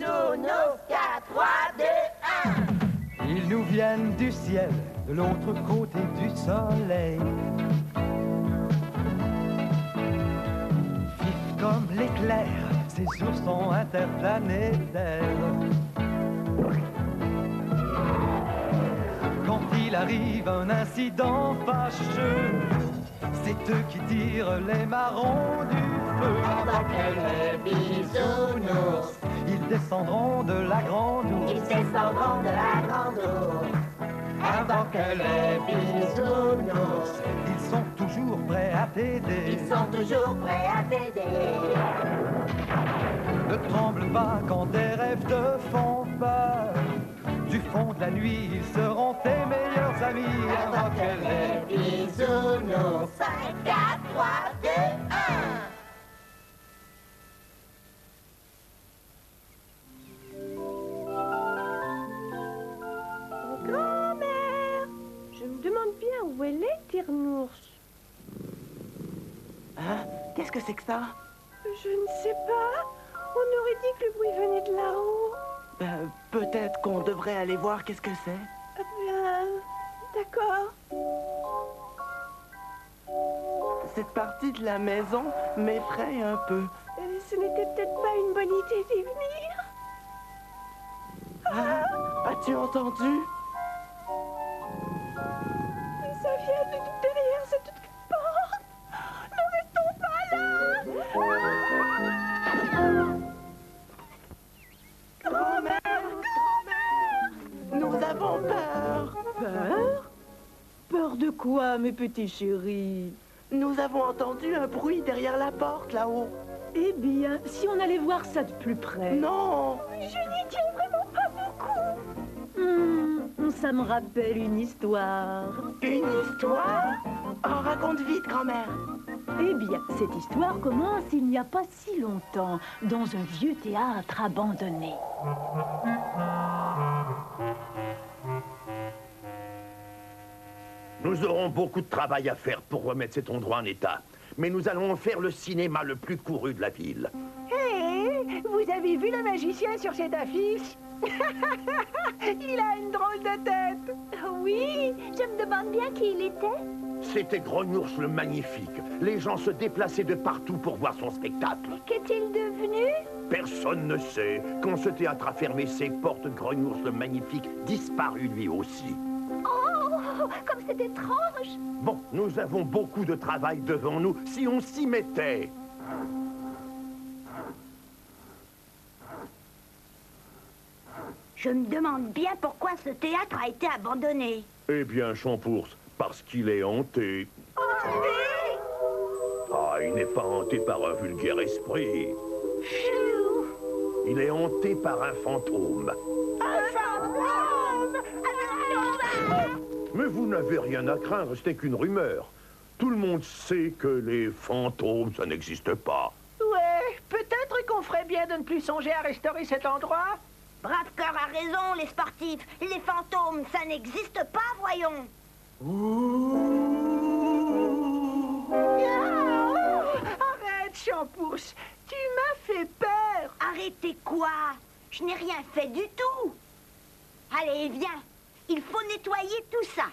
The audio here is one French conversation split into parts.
bisounours, 4, 3, 2, 1. Ils nous viennent du ciel, de l'autre côté du soleil. Vifs comme l'éclair, ces ours sont interplanétaires. Quand il arrive un incident fâcheux, c'est eux qui tirent les marrons du feu. Avant que les bisounours, Ils descendront de la grande ours. ils descendront de la grande ours. Avant que les bisounours, Ils sont toujours prêts à t'aider. ils sont toujours prêts à t'aider. Ne tremble pas quand des rêves te font peur. Du fond de la nuit, ils seront tes meilleurs amis. Avant que les bisounours, 5, 4, 3, 2, 1. Grand-mère, je me demande bien où elle est, Tire-Nours. Hein? Qu'est-ce que c'est que ça? Je ne sais pas. On aurait dit que le bruit venait de là-haut. Ben, peut-être qu'on devrait aller voir qu'est-ce que c'est. Bien, d'accord. Cette partie de la maison m'effraie un peu. Ce n'était peut-être pas une bonne idée d'y venir. Ah, as-tu entendu? Ça vient de derrière cette porte. Ne restons pas là. Grand-mère! Nous avons peur! Peur? Peur de quoi, mes petits chéris? Nous avons entendu un bruit derrière la porte, là-haut. Eh bien, si on allait voir ça de plus près. Non! Je n'y tiens vraiment pas beaucoup. Ça me rappelle une histoire. Une histoire? Oh, raconte vite, grand-mère. Eh bien, cette histoire commence il n'y a pas si longtemps, dans un vieux théâtre abandonné. Nous aurons beaucoup de travail à faire pour remettre cet endroit en état. Mais nous allons en faire le cinéma le plus couru de la ville. Hé, vous avez vu le magicien sur cette affiche? Il a une drôle de tête. Oui, je me demande bien qui il était. C'était Grognours le Magnifique. Les gens se déplaçaient de partout pour voir son spectacle. Qu'est-il devenu? Personne ne sait. Quand ce théâtre a fermé ses portes, Grognours le Magnifique disparut lui aussi. Oh, comme c'est étrange. Bon, nous avons beaucoup de travail devant nous si on s'y mettait. Je me demande bien pourquoi ce théâtre a été abandonné. Eh bien, Champours, parce qu'il est hanté. Ah, il n'est pas hanté par un vulgaire esprit. Il est hanté par un fantôme. Mais vous n'avez rien à craindre, ce n'est qu'une rumeur. Tout le monde sait que les fantômes, ça n'existe pas. Ouais, peut-être qu'on ferait bien de ne plus songer à restaurer cet endroit. Brave cœur a raison, les sportifs. Les fantômes, ça n'existe pas, voyons. Arrête, Champours, tu m'as fait peur. Arrêtez quoi? Je n'ai rien fait du tout. Allez, viens. Il faut nettoyer tout ça.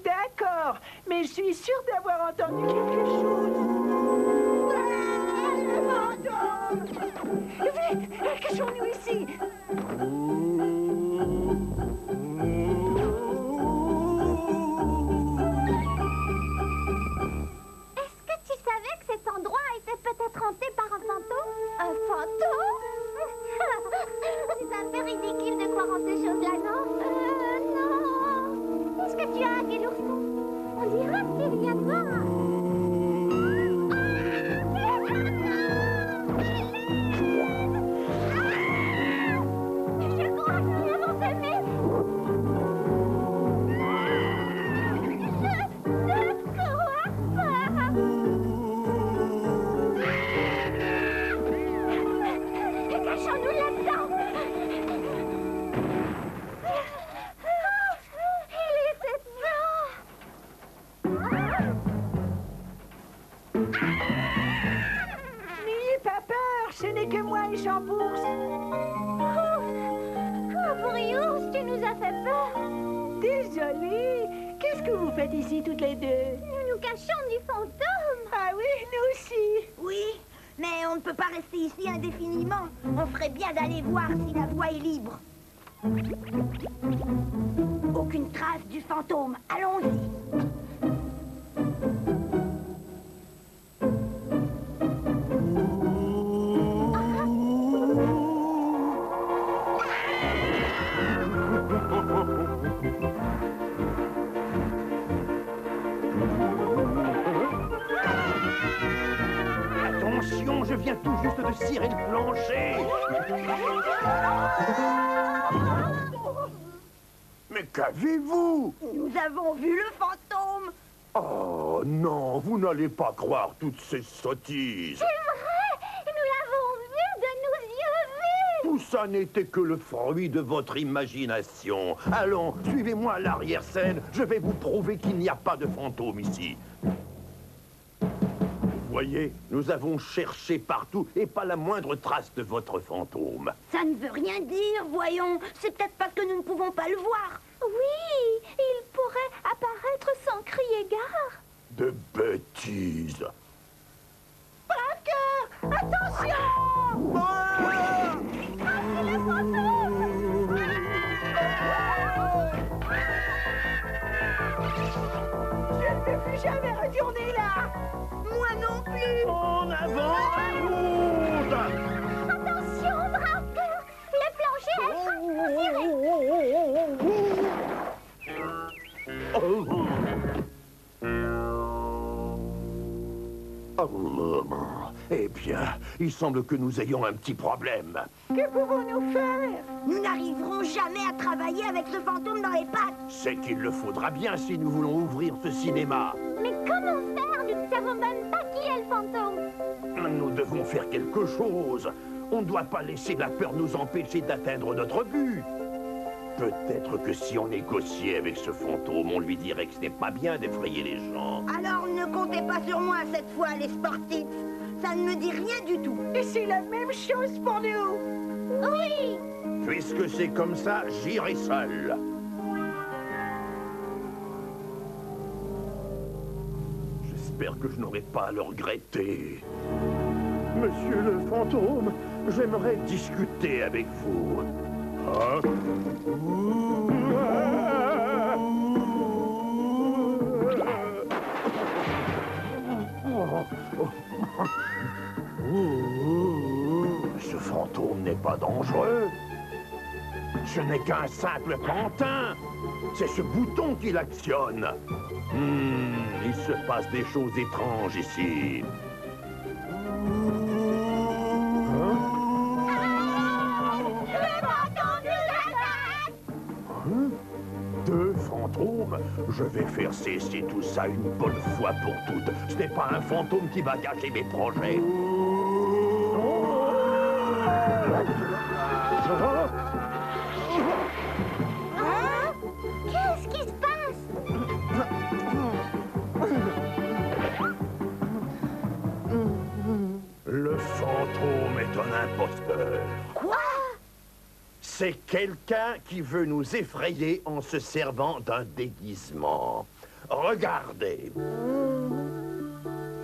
D'accord, mais je suis sûre d'avoir entendu quelque chose. Vite, cachons-nous ici. Est-ce que tu savais que cet endroit était peut-être hanté par un fantôme? Un fantôme? C'est un peu ridicule de croire en ces choses-là, non? Non. Qu'est-ce que tu as, quel ourson? On dirait qu'il vient de voir. Je crois que nous l'avons aimé. Cachons-nous là-dedans. Il était N'ayez pas peur, ce n'est que moi et Champours. que vous faites ici toutes les deux? Nous nous cachons du fantôme. Ah oui, nous aussi. Oui, mais on ne peut pas rester ici indéfiniment. On ferait bien d'aller voir si la voie est libre. Aucune trace du fantôme. Allons-y. Attention, je viens tout juste de cirer le plancher. Mais qu'avez-vous? Nous avons vu le fantôme. Oh non, vous n'allez pas croire toutes ces sottises. C'est vrai, nous l'avons vu de nos yeux vus. Tout ça n'était que le fruit de votre imagination. Allons, suivez-moi à l'arrière-scène. Je vais vous prouver qu'il n'y a pas de fantôme ici. Vous voyez, nous avons cherché partout et pas la moindre trace de votre fantôme. Ça ne veut rien dire, voyons. C'est peut-être parce que nous ne pouvons pas le voir. Oui, il pourrait apparaître sans crier gare. De bêtises. Parker, attention! Le fantôme. Je ne veux plus jamais retourner là. Moi non plus. En avant, route! Attention, Parker, le plancher est transfiguré. Eh bien, il semble que nous ayons un petit problème. Que pouvons-nous faire? Nous n'arriverons jamais à travailler avec ce fantôme dans les pattes. C'est qu'il le faudra bien si nous voulons ouvrir ce cinéma. Mais comment faire? Nous ne savons même pas qui est le fantôme. Nous devons faire quelque chose. On ne doit pas laisser la peur nous empêcher d'atteindre notre but. Peut-être que si on négociait avec ce fantôme, on lui dirait que ce n'est pas bien d'effrayer les gens. Alors ne comptez pas sur moi cette fois, les sportifs. Ça ne me dit rien du tout. Et c'est la même chose pour nous. Oui. Puisque c'est comme ça, j'irai seul. J'espère que je n'aurai pas à le regretter. Monsieur le fantôme, j'aimerais discuter avec vous. Hein? Ce fantôme n'est pas dangereux. Ce n'est qu'un simple pantin. C'est ce bouton qui l'actionne. Il se passe des choses étranges ici. Deux fantômes? Je vais faire cesser tout ça une bonne fois pour toutes. Ce n'est pas un fantôme qui va gâcher mes projets. Qu'est-ce qui se passe? Le fantôme est un imposteur. Quoi? C'est quelqu'un qui veut nous effrayer en se servant d'un déguisement. Regardez.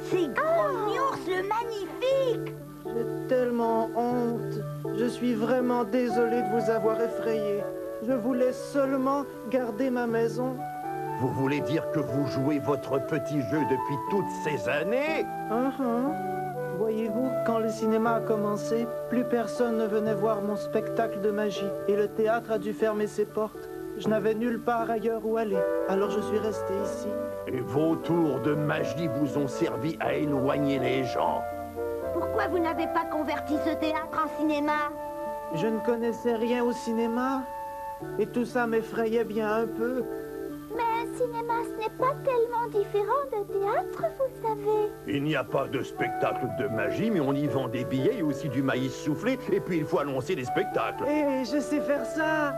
C'est Grognours le magnifique. J'ai tellement honte. Je suis vraiment désolé de vous avoir effrayé. Je voulais seulement garder ma maison. Vous voulez dire que vous jouez votre petit jeu depuis toutes ces années? Voyez-vous, quand le cinéma a commencé, plus personne ne venait voir mon spectacle de magie. Et le théâtre a dû fermer ses portes. Je n'avais nulle part ailleurs où aller. Alors je suis resté ici. Et vos tours de magie vous ont servi à éloigner les gens. Pourquoi vous n'avez pas converti ce théâtre en cinéma? Je ne connaissais rien au cinéma. Et tout ça m'effrayait bien un peu. Mais un cinéma, ce n'est pas tellement différent de théâtre, vous savez. Il n'y a pas de spectacle de magie, mais on y vend des billets et aussi du maïs soufflé, et puis il faut annoncer les spectacles. Et je sais faire ça.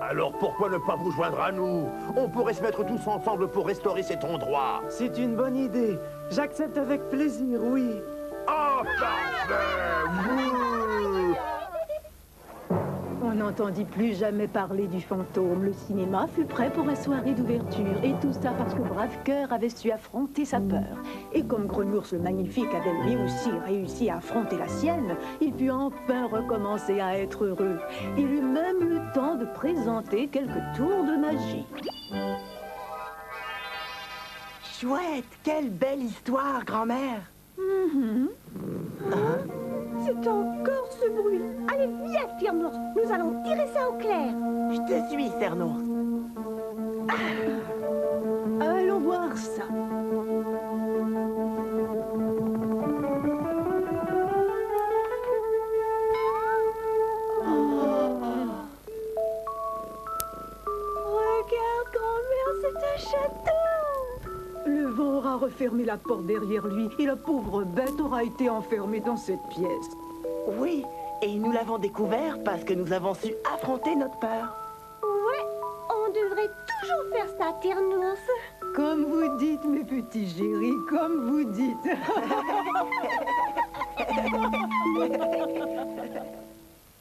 Alors pourquoi ne pas vous joindre à nous? On pourrait se mettre tous ensemble pour restaurer cet endroit. C'est une bonne idée. J'accepte avec plaisir, oui. Oh, parfait! On n'entendit plus jamais parler du fantôme. Le cinéma fut prêt pour la soirée d'ouverture. Et tout ça parce que Brave Cœur avait su affronter sa peur. Et comme Grelours le Magnifique avait lui aussi réussi à affronter la sienne, il put enfin recommencer à être heureux. Il eut même le temps de présenter quelques tours de magie. Chouette, quelle belle histoire, grand-mère. C'est encore ce bruit. Allez, viens, Firnours. Nous allons tirer ça au clair. Je te suis, Cernours. Allons voir ça. Regarde, grand-mère, c'est un château. Le vent aura refermé la porte derrière lui et la pauvre bête aura été enfermée dans cette pièce. Oui, et nous l'avons découvert parce que nous avons su affronter notre peur. Ouais, on devrait toujours faire ça, Firnours. Comme vous dites, mes petits chéris, comme vous dites.